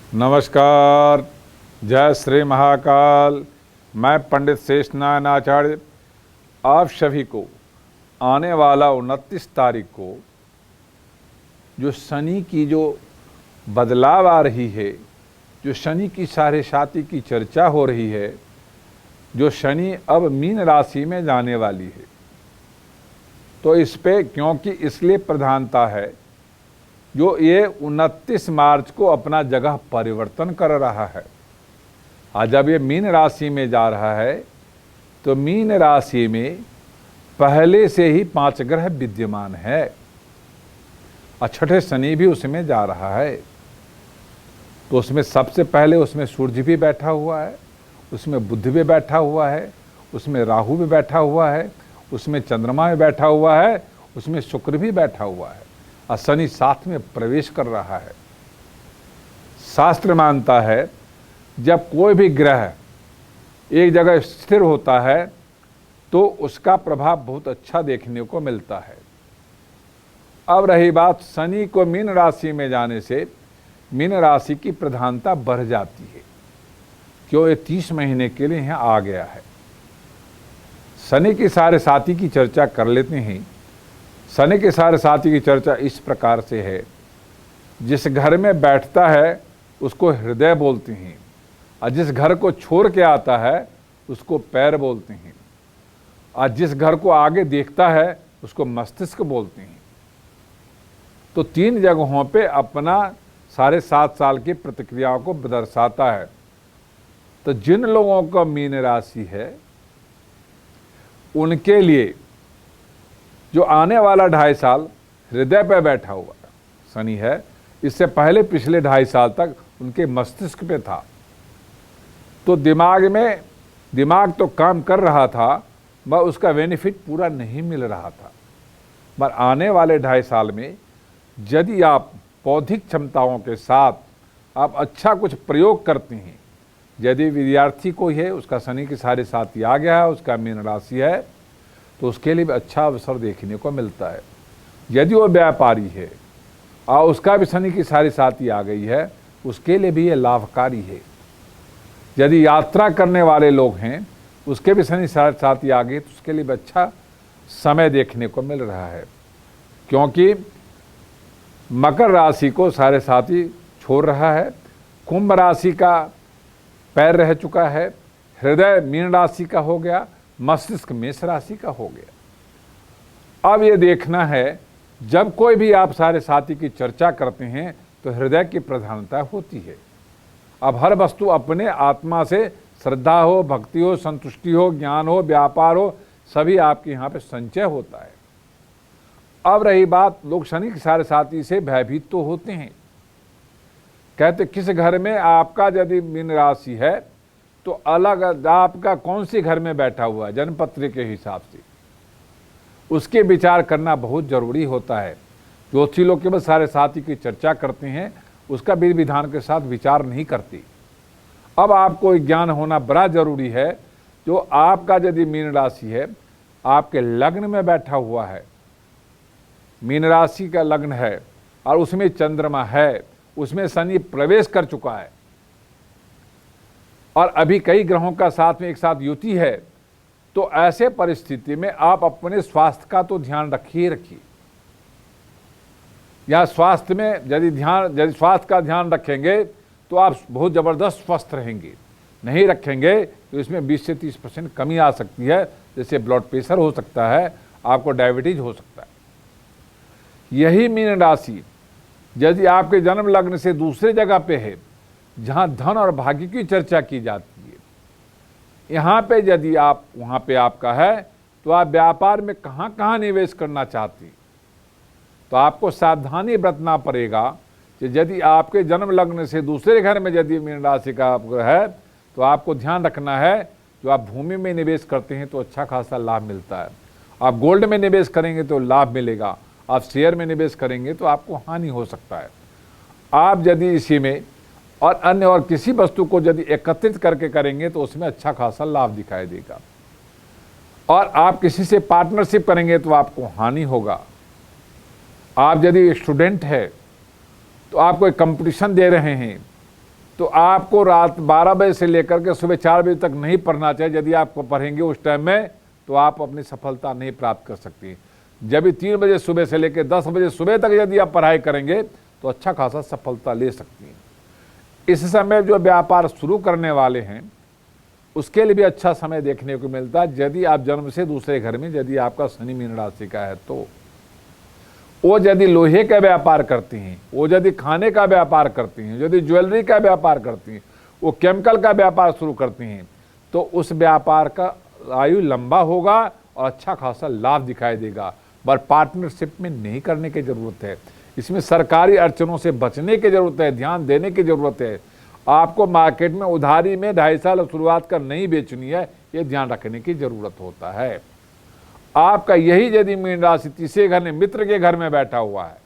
नमस्कार। जय श्री महाकाल। मैं पंडित शेषनारायण आचार्य आप सभी को आने वाला 29 तारीख को जो शनि की जो बदलाव आ रही है, जो शनि की साढ़े साती की चर्चा हो रही है, जो शनि अब मीन राशि में जाने वाली है, तो इस पे क्योंकि इसलिए प्रधानता है जो ये 29 मार्च को अपना जगह परिवर्तन कर रहा है। आज जब ये मीन राशि में जा रहा है तो मीन राशि में पहले से ही 5 ग्रह विद्यमान है और छठे शनि भी उसमें जा रहा है। तो उसमें सबसे पहले उसमें सूर्य भी बैठा हुआ है, उसमें बुध भी बैठा हुआ है, उसमें राहु भी बैठा हुआ है, उसमें चंद्रमा भी बैठा हुआ है, उसमें शुक्र भी बैठा हुआ है और शनि साथ में प्रवेश कर रहा है। शास्त्र मानता है जब कोई भी ग्रह एक जगह स्थिर होता है तो उसका प्रभाव बहुत अच्छा देखने को मिलता है। अब रही बात शनि को मीन राशि में जाने से मीन राशि की प्रधानता बढ़ जाती है, क्यों ये 30 महीने के लिए यहाँ आ गया है। शनि की साढ़े साती की चर्चा कर लेते हैं। शनि के साढ़े साती की चर्चा इस प्रकार से है, जिस घर में बैठता है उसको हृदय बोलते हैं और जिस घर को छोड़ के आता है उसको पैर बोलते हैं और जिस घर को आगे देखता है उसको मस्तिष्क बोलते हैं। तो 3 जगहों पे अपना 7.5 साल की प्रतिक्रियाओं को दर्शाता है। तो जिन लोगों का मीन राशि है उनके लिए जो आने वाला 2.5 साल हृदय पे बैठा हुआ शनि है, इससे पहले पिछले 2.5 साल तक उनके मस्तिष्क पे था। तो दिमाग तो काम कर रहा था मगर उसका बेनिफिट पूरा नहीं मिल रहा था। पर आने वाले 2.5 साल में यदि आप बौद्धिक क्षमताओं के साथ आप अच्छा कुछ प्रयोग करते हैं, यदि विद्यार्थी को है उसका शनि की साढ़े साती आ गया है, उसका मीन राशि है, तो उसके लिए भी अच्छा अवसर देखने को मिलता है। यदि वो व्यापारी है और उसका भी शनि की साढ़े साती आ गई है, उसके लिए भी ये लाभकारी है। यदि यात्रा करने वाले लोग हैं उसके भी शनि साढ़े साती आ गई तो उसके लिए भी अच्छा समय देखने को मिल रहा है, क्योंकि मकर राशि को साढ़े साती छोड़ रहा है, कुंभ राशि का पैर रह चुका है, हृदय मीन राशि का हो गया, मस्तिष्क मेष राशि का हो गया। अब ये देखना है जब कोई भी आप साढ़े साती की चर्चा करते हैं तो हृदय की प्रधानता होती है। अब हर वस्तु अपने आत्मा से श्रद्धा हो, भक्ति हो, संतुष्टि हो, ज्ञान हो, व्यापार हो, सभी आपके यहाँ पे संचय होता है। अब रही बात, लोग शनि की साढ़े साती से भयभीत तो होते हैं। कहते किस घर में आपका यदि मीन राशि है तो अलग आपका कौन सी घर में बैठा हुआ है जन्मपत्र के हिसाब से उसके विचार करना बहुत जरूरी होता है। ज्योतिषी लोग केवल साढ़े साती की चर्चा करते हैं, उसका विधि विधान के साथ विचार नहीं करती। अब आपको ज्ञान होना बड़ा जरूरी है। जो आपका यदि मीन राशि है, आपके लग्न में बैठा हुआ है, मीन राशि का लग्न है और उसमें चंद्रमा है, उसमें शनि प्रवेश कर चुका है और अभी कई ग्रहों का साथ में एक साथ युति है, तो ऐसे परिस्थिति में आप अपने स्वास्थ्य का तो ध्यान रखिए। या स्वास्थ्य में यदि स्वास्थ्य का ध्यान रखेंगे तो आप बहुत ज़बरदस्त स्वस्थ रहेंगे। नहीं रखेंगे तो इसमें 20 से 30% कमी आ सकती है, जैसे ब्लड प्रेशर हो सकता है, आपको डायबिटीज हो सकता है। यही मीन राशि यदि आपके जन्म लग्न से दूसरे जगह पे है जहां धन और भाग्य की चर्चा की जाती है, यहाँ पे यदि आप वहाँ पे आपका है तो आप व्यापार में कहाँ कहाँ निवेश करना चाहते हैं, तो आपको सावधानी बरतना पड़ेगा कि यदि आपके जन्म लग्न से दूसरे घर में यदि मीन राशि का है तो आपको ध्यान रखना है। जो आप भूमि में निवेश करते हैं तो अच्छा खासा लाभ मिलता है, आप गोल्ड में निवेश करेंगे तो लाभ मिलेगा, आप शेयर में निवेश करेंगे तो आपको हानि हो सकता है। आप यदि इसी में और अन्य और किसी वस्तु को यदि एकत्रित करके करेंगे तो उसमें अच्छा खासा लाभ दिखाई देगा। और आप किसी से पार्टनरशिप करेंगे तो आपको हानि होगा। आप यदि स्टूडेंट है तो आप कोई कंपटीशन दे रहे हैं तो आपको रात 12 बजे से लेकर के सुबह 4 बजे तक नहीं पढ़ना चाहिए। यदि आप पढ़ेंगे उस टाइम में तो आप अपनी सफलता नहीं प्राप्त कर सकती। जब भी 3 बजे सुबह से लेकर 10 बजे सुबह तक यदि आप पढ़ाई करेंगे तो अच्छा खासा सफलता ले सकती हैं। इस समय जो व्यापार शुरू करने वाले हैं उसके लिए भी अच्छा समय देखने को मिलता है। यदि आप जन्म से दूसरे घर में, यदि आपका शनि मीन राशि का है, तो वो यदि लोहे का व्यापार करती हैं, वो यदि खाने का व्यापार करती हैं, यदि ज्वेलरी का व्यापार करती हैं, वो केमिकल का व्यापार शुरू करती हैं, तो उस व्यापार का आयु लंबा होगा और अच्छा खासा लाभ दिखाई देगा। पर पार्टनरशिप में नहीं करने की जरूरत है। इसमें सरकारी अड़चनों से बचने की जरूरत है, ध्यान देने की जरूरत है। आपको मार्केट में उधारी में 2.5 साल शुरुआत कर नहीं बेचनी है, ये ध्यान रखने की जरूरत होता है। आपका यही यदि मीन राशि तीसरे घर में मित्र के घर में बैठा हुआ है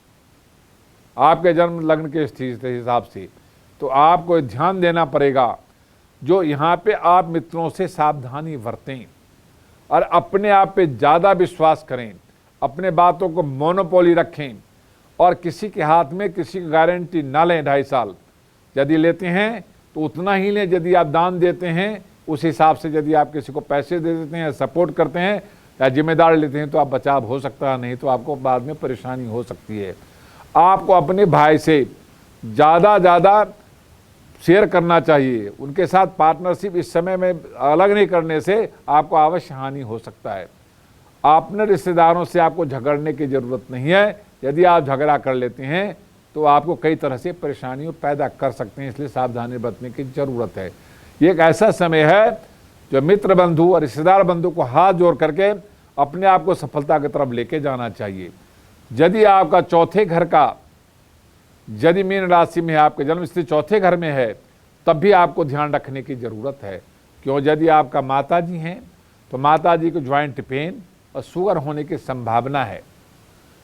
आपके जन्म लग्न के स्थिति के हिसाब से, तो आपको ध्यान देना पड़ेगा। जो यहाँ पे आप मित्रों से सावधानी बरतें और अपने आप पे ज़्यादा विश्वास करें, अपने बातों को मोनोपोली रखें और किसी के हाथ में किसी की गारंटी ना लें। 2.5 साल यदि लेते हैं तो उतना ही लें। यदि आप दान देते हैं उस हिसाब से, यदि आप किसी को पैसे दे देते हैं, सपोर्ट करते हैं या जिम्मेदार लेते हैं तो आप बचाव हो सकता है, नहीं तो आपको बाद में परेशानी हो सकती है। आपको अपने भाई से ज़्यादा शेयर करना चाहिए। उनके साथ पार्टनरशिप इस समय में अलग नहीं करने से आपको अवश्य हानि हो सकता है। अपने रिश्तेदारों से आपको झगड़ने की ज़रूरत नहीं है। यदि आप झगड़ा कर लेते हैं तो आपको कई तरह से परेशानियों पैदा कर सकते हैं, इसलिए सावधानी बरतने की ज़रूरत है। ये एक ऐसा समय है जो मित्र बंधु और रिश्तेदार बंधु को हाथ जोड़ करके अपने आप को सफलता की तरफ लेके जाना चाहिए। यदि आपका चौथे घर का, यदि मीन राशि में आपके जन्म स्थिति चौथे घर में है, तब भी आपको ध्यान रखने की ज़रूरत है। क्यों? यदि आपका माताजी हैं तो माताजी को ज्वाइंट पेन और शुगर होने की संभावना है,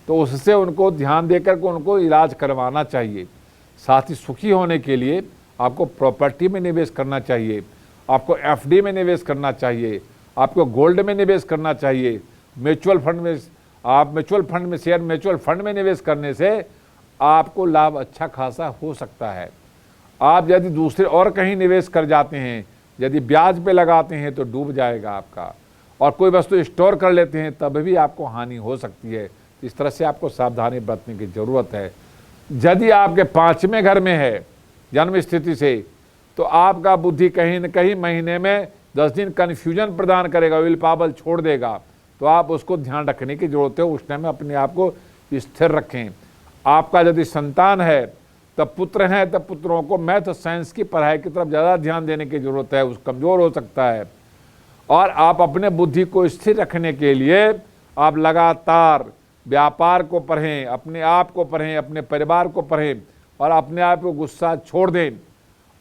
तो उससे उनको ध्यान देकर के उनको इलाज करवाना चाहिए। साथ ही सुखी होने के लिए आपको प्रॉपर्टी में निवेश करना चाहिए, आपको एफडी में निवेश करना चाहिए, आपको गोल्ड में निवेश करना चाहिए। म्यूचुअल फंड में आप म्यूचुअल फंड में शेयर म्यूचुअल फंड में निवेश करने से आपको लाभ अच्छा खासा हो सकता है। आप यदि दूसरे और कहीं निवेश कर जाते हैं, यदि ब्याज पे लगाते हैं तो डूब जाएगा आपका, और कोई वस्तु स्टोर कर लेते हैं तब भी आपको हानि हो सकती है। इस तरह से आपको सावधानी बरतने की ज़रूरत है। यदि आपके 5वें घर में है जन्म स्थिति से, तो आपका बुद्धि कहीं न कहीं महीने में 10 दिन कन्फ्यूजन प्रदान करेगा, विल पावर छोड़ देगा, तो आप उसको ध्यान रखने की जरूरत है। उस टाइम में अपने आप को स्थिर रखें। आपका यदि संतान है, तब पुत्र हैं, तब पुत्रों को मैथ और साइंस की पढ़ाई की तरफ ज़्यादा ध्यान देने की जरूरत है, उस कमज़ोर हो सकता है। और आप अपने बुद्धि को स्थिर रखने के लिए आप लगातार व्यापार को पढ़ें, अपने आप को पढ़ें, अपने परिवार को पढ़ें और अपने आप को गुस्सा छोड़ दें।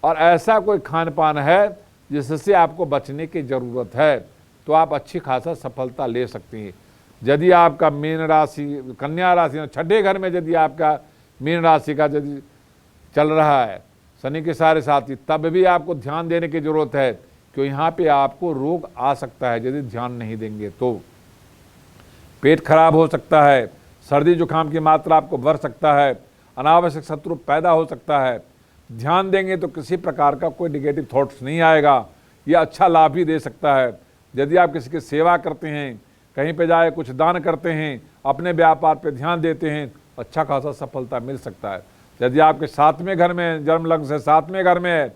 और ऐसा कोई खान पान है जिससे आपको बचने की ज़रूरत है, तो आप अच्छी खासा सफलता ले सकती हैं। यदि आपका मीन राशि, कन्या राशि, 6ठे घर में यदि आपका मीन राशि का यदि चल रहा है शनि के सारे साथी, तब भी आपको ध्यान देने की ज़रूरत है, क्योंकि यहाँ पे आपको रोग आ सकता है यदि ध्यान नहीं देंगे तो। पेट खराब हो सकता है, सर्दी जुकाम की मात्रा आपको बढ़ सकता है, अनावश्यक शत्रु पैदा हो सकता है। ध्यान देंगे तो किसी प्रकार का कोई नेगेटिव थॉट्स नहीं आएगा, यह अच्छा लाभ भी दे सकता है। यदि आप किसी की सेवा करते हैं, कहीं पे जाए कुछ दान करते हैं, अपने व्यापार पे ध्यान देते हैं, अच्छा खासा सफलता मिल सकता है। यदि आपके 7वें घर में जन्म लग्न से 7वें घर में है,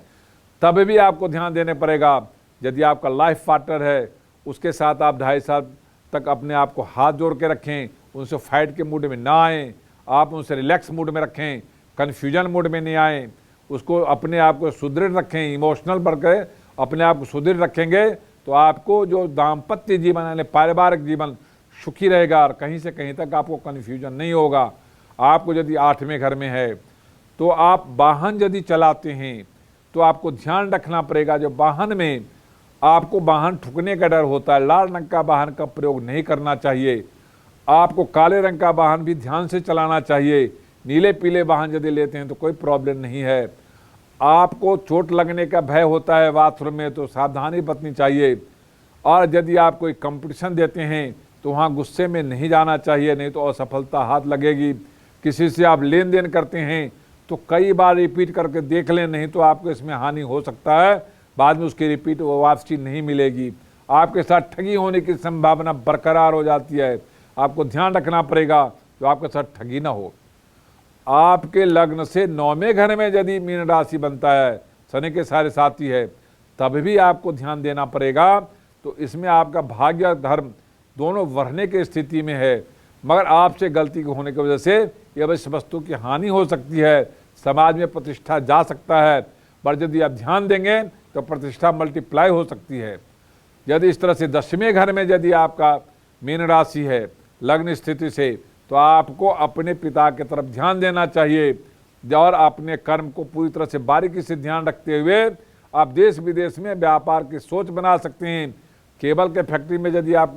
तब भी आपको ध्यान देने पड़ेगा। यदि आपका लाइफ पार्टनर है, उसके साथ आप 2.5 साल तक अपने आप को हाथ जोड़ के रखें, उनसे फाइट के मूड में ना आएँ, आप उनसे रिलैक्स मूड में रखें, कन्फ्यूजन मूड में नहीं आएँ, उसको अपने आप को सुदृढ़ रखें, इमोशनल बढ़कर अपने आप को सुदृढ़ रखेंगे तो आपको जो दाम्पत्य जीवन यानी पारिवारिक जीवन सुखी रहेगा और कहीं से कहीं तक आपको कन्फ्यूजन नहीं होगा। आपको यदि 8वें घर में है तो आप वाहन यदि चलाते हैं तो आपको ध्यान रखना पड़ेगा, जो वाहन में आपको वाहन ठुकने का डर होता है, लाल रंग का वाहन का प्रयोग नहीं करना चाहिए। आपको काले रंग का वाहन भी ध्यान से चलाना चाहिए। नीले पीले वाहन यदि लेते हैं तो कोई प्रॉब्लम नहीं है। आपको चोट लगने का भय होता है बाथरूम में, तो सावधानी बरतनी चाहिए। और यदि आप कोई कंपटीशन देते हैं तो वहाँ गुस्से में नहीं जाना चाहिए, नहीं तो असफलता हाथ लगेगी। किसी से आप लेन देन करते हैं तो कई बार रिपीट करके देख लें, नहीं तो आपको इसमें हानि हो सकता है, बाद में उसकी रिपीट वापसी नहीं मिलेगी, आपके साथ ठगी होने की संभावना बरकरार हो जाती है। आपको ध्यान रखना पड़ेगा तो आपके साथ ठगी ना हो। आपके लग्न से 9वें घर में यदि मीन राशि बनता है, शनि के सारे साथी है, तब भी आपको ध्यान देना पड़ेगा। तो इसमें आपका भाग्य धर्म दोनों बढ़ने की स्थिति में है, मगर आपसे गलती होने की वजह से यह अवश्य वस्तु की हानि हो सकती है, समाज में प्रतिष्ठा जा सकता है, पर यदि आप ध्यान देंगे तो प्रतिष्ठा मल्टीप्लाई हो सकती है। यदि इस तरह से 10वें घर में यदि आपका मीन राशि है लग्न स्थिति से, तो आपको अपने पिता की तरफ ध्यान देना चाहिए और अपने कर्म को पूरी तरह से बारीकी से ध्यान रखते हुए आप देश विदेश में व्यापार की सोच बना सकते हैं। केबल के फैक्ट्री में यदि आप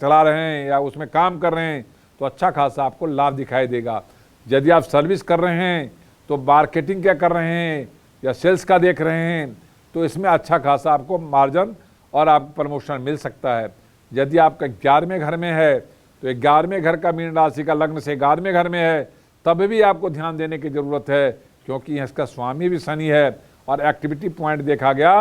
चला रहे हैं या उसमें काम कर रहे हैं तो अच्छा खासा आपको लाभ दिखाई देगा। यदि आप सर्विस कर रहे हैं तो मार्केटिंग क्या कर रहे हैं या सेल्स का देख रहे हैं तो इसमें अच्छा खासा आपको मार्जिन और आपको प्रमोशन मिल सकता है। यदि आपका 11वें घर में है तो 11वें घर का मीन राशि का लग्न से 11वें घर में है, तब भी आपको ध्यान देने की ज़रूरत है, क्योंकि इसका स्वामी भी शनि है और एक्टिविटी पॉइंट देखा गया।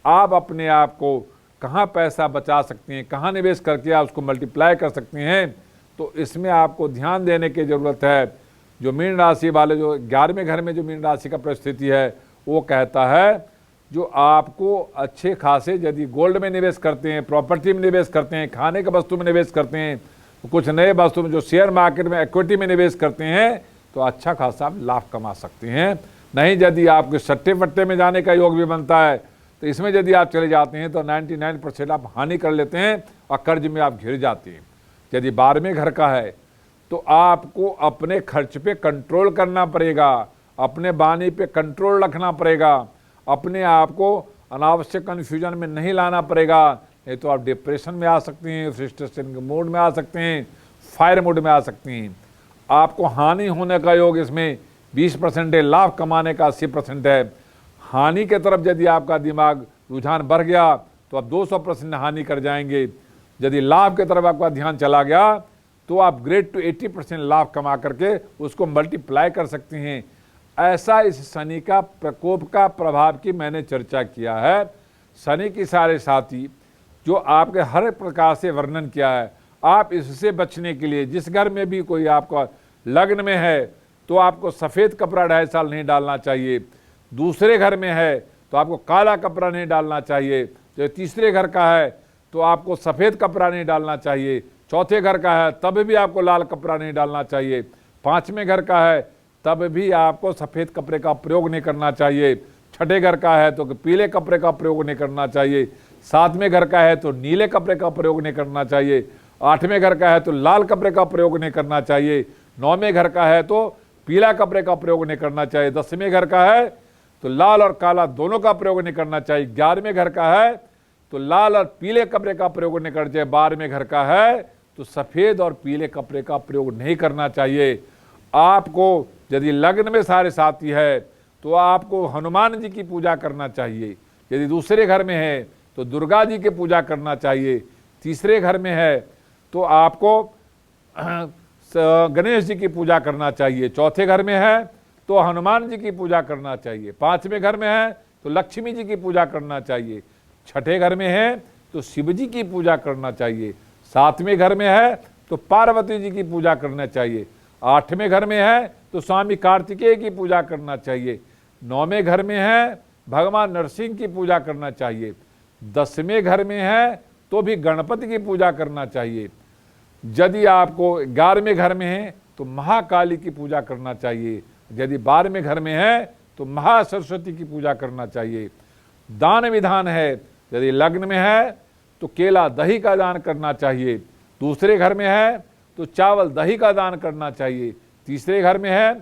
आप अपने आप को कहाँ पैसा बचा सकते हैं, कहाँ निवेश करके आप उसको मल्टीप्लाई कर सकते हैं, तो इसमें आपको ध्यान देने की ज़रूरत है। जो मीन राशि वाले जो 11वें घर में जो मीन राशि का परिस्थिति है वो कहता है जो आपको अच्छे खासे यदि गोल्ड में निवेश करते हैं, प्रॉपर्टी में निवेश करते हैं, खाने के वस्तु में निवेश करते हैं, तो कुछ नए वस्तु में जो शेयर मार्केट में इक्विटी में निवेश करते हैं तो अच्छा खासा आप लाभ कमा सकते हैं। नहीं यदि आपके सट्टे वट्टे में जाने का योग भी बनता है तो इसमें यदि आप चले जाते हैं तो 99% आप हानि कर लेते हैं और कर्ज में आप घिर जाते हैं। यदि 12वें घर का है तो आपको अपने खर्च पे कंट्रोल करना पड़ेगा, अपने वाणी पे कंट्रोल रखना पड़ेगा, अपने आप को अनावश्यक कन्फ्यूजन में नहीं लाना पड़ेगा, नहीं तो आप डिप्रेशन में आ सकते हैं, फ्रस्ट्रेशन के मूड में आ सकते हैं, फायर मूड में आ सकते हैं। आपको हानि होने का योग इसमें 20% है, लाभ कमाने का 80% है। हानि के तरफ यदि आपका दिमाग रुझान बढ़ गया तो आप 200% हानि कर जाएंगे। यदि लाभ की तरफ आपका ध्यान चला गया तो आप ग्रेड टू 80% लाभ कमा करके उसको मल्टीप्लाई कर सकते हैं। ऐसा इस शनि का प्रकोप का प्रभाव की मैंने चर्चा किया है। शनि की सारे साथी जो आपके हर प्रकार से वर्णन किया है, आप इससे बचने के लिए जिस घर में भी कोई आपका लग्न में है तो आपको सफ़ेद कपड़ा 2.5 साल नहीं डालना चाहिए। दूसरे घर में है तो आपको काला कपड़ा नहीं डालना चाहिए। जो तीसरे घर का है तो आपको सफ़ेद कपड़ा नहीं डालना चाहिए। चौथे घर का है तब भी आपको लाल कपड़ा नहीं डालना चाहिए। 5वें घर का है तब भी आपको सफ़ेद कपड़े का प्रयोग नहीं करना चाहिए। 6ठे घर का है तो पीले कपड़े का प्रयोग नहीं करना चाहिए। 7वें घर का है तो नीले कपड़े का प्रयोग नहीं करना चाहिए। 8वें घर का है तो लाल कपड़े का प्रयोग नहीं करना चाहिए। 9वें घर का है तो पीला कपड़े का प्रयोग नहीं करना चाहिए। 10वें घर का है तो लाल और काला दोनों का प्रयोग नहीं करना चाहिए। 11वें घर का है तो लाल और पीले कपड़े का प्रयोग नहीं करना चाहिए। 12वें घर का है तो सफ़ेद और पीले कपड़े का प्रयोग नहीं करना चाहिए। आपको यदि लग्न में सारे साथी है तो आपको हनुमान जी की पूजा करना चाहिए। यदि दूसरे घर में है तो दुर्गा जी की पूजा करना चाहिए। तीसरे घर में है तो आपको गणेश जी की पूजा करना चाहिए। चौथे घर में है तो हनुमान जी की पूजा करना चाहिए। 5वें घर में है तो लक्ष्मी जी की पूजा करना चाहिए। 6ठे घर में है तो शिव जी की पूजा करना चाहिए। 7वें घर में है तो पार्वती जी की पूजा करना चाहिए। 8वें घर में है तो स्वामी कार्तिकेय की पूजा करना चाहिए। 9वें घर में है भगवान नरसिंह की पूजा करना चाहिए। 10वें घर में है तो भी गणपति की पूजा करना चाहिए। यदि आपको 11वें घर में है तो महाकाली की पूजा करना चाहिए। यदि 12वें घर में है तो महासरस्वती की पूजा करना चाहिए। दान विधान है, यदि लग्न में है तो केला दही का दान करना चाहिए। दूसरे घर में है तो चावल दही का दान करना चाहिए। तीसरे घर में है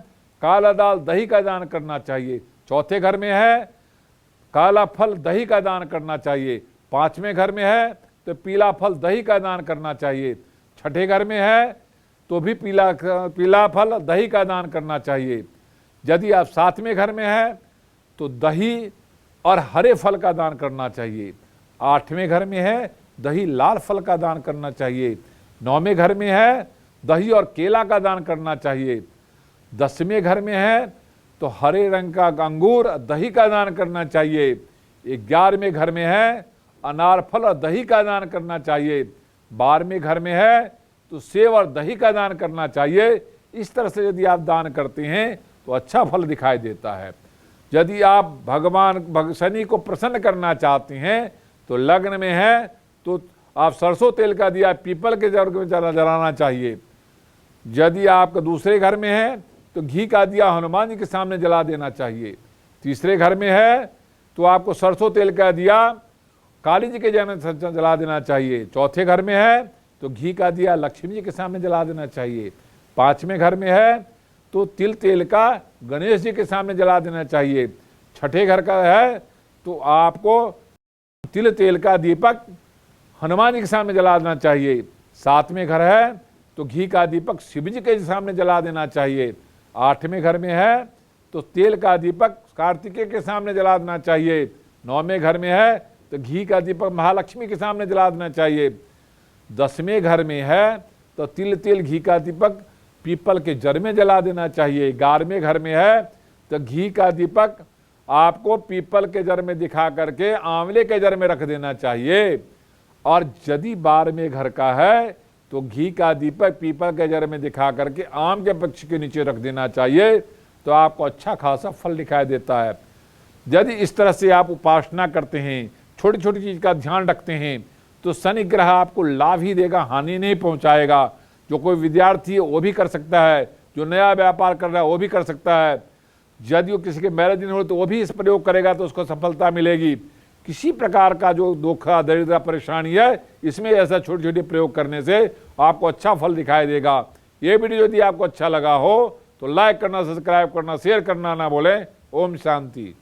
काला दाल दही का दान करना चाहिए। चौथे घर में है काला फल दही का दान करना चाहिए। 5वें घर में है तो पीला फल दही का दान करना चाहिए। 6ठे घर में है तो भी पीला फल दही का दान करना चाहिए। यदि आप 7वें घर में है तो दही और हरे फल का दान करना चाहिए। 8वें घर में है दही लाल फल का दान करना चाहिए। 9वें घर में है दही और केला का दान करना चाहिए। 10वें घर में है तो हरे रंग का अंगूर दही का दान करना चाहिए। 11वें घर में है अनार फल और दही का दान करना चाहिए। 12वें घर में है तो सेव और दही का दान करना चाहिए। इस तरह से यदि आप दान करते हैं तो अच्छा फल दिखाई देता है। यदि आप भगवान शनि को प्रसन्न करना चाहते हैं तो लग्न में है तो आप सरसों तेल का दिया पीपल के जड़ में जलाना चाहिए। यदि आपका दूसरे घर में है तो घी का दिया हनुमान जी के सामने जला देना चाहिए। तीसरे घर में है तो आपको सरसों तेल का दिया काली जी के जला देना चाहिए। चौथे घर में है तो घी का दिया लक्ष्मी जी के सामने जला देना चाहिए। 5वें घर में है तो तिल तेल का गणेश जी के सामने जला देना चाहिए। 6ठे घर का है तो आपको तिल तेल का दीपक हनुमान जी के सामने जला देना चाहिए। 7वें घर है तो घी का दीपक शिव जी के सामने जला देना चाहिए। 8वें घर में है तो तेल का दीपक कार्तिकेय के सामने जला देना चाहिए। 9वें घर में है तो घी का दीपक महालक्ष्मी के सामने जला देना चाहिए। 10वें घर में है तो तिल तेल घी का दीपक पीपल के जड़ में जला देना चाहिए। 11वें घर में है तो घी का दीपक आपको पीपल के जड़ में दिखा करके आंवले के जड़ में रख देना चाहिए। और यदि 12वें घर का है तो घी का दीपक पीपल के जड़ में दिखा करके आम के वृक्ष के नीचे रख देना चाहिए, तो आपको अच्छा खासा फल दिखाई देता है। यदि इस तरह से आप उपासना करते हैं, छोटी छोटी चीज का ध्यान रखते हैं, तो शनि ग्रह आपको लाभ ही देगा, हानि नहीं पहुंचाएगा। जो कोई विद्यार्थी है वो भी कर सकता है, जो नया व्यापार कर रहा है वो भी कर सकता है। यदि वो किसी के मैरिज नहीं हो तो वो भी इस प्रयोग करेगा तो उसको सफलता मिलेगी। किसी प्रकार का जो धोखा दरिद्र परेशानी है, इसमें ऐसा छोटे छोटे प्रयोग करने से आपको अच्छा फल दिखाई देगा। ये वीडियो यदि आपको अच्छा लगा हो तो लाइक करना, सब्सक्राइब करना, शेयर करना ना भूलें। ओम शांति।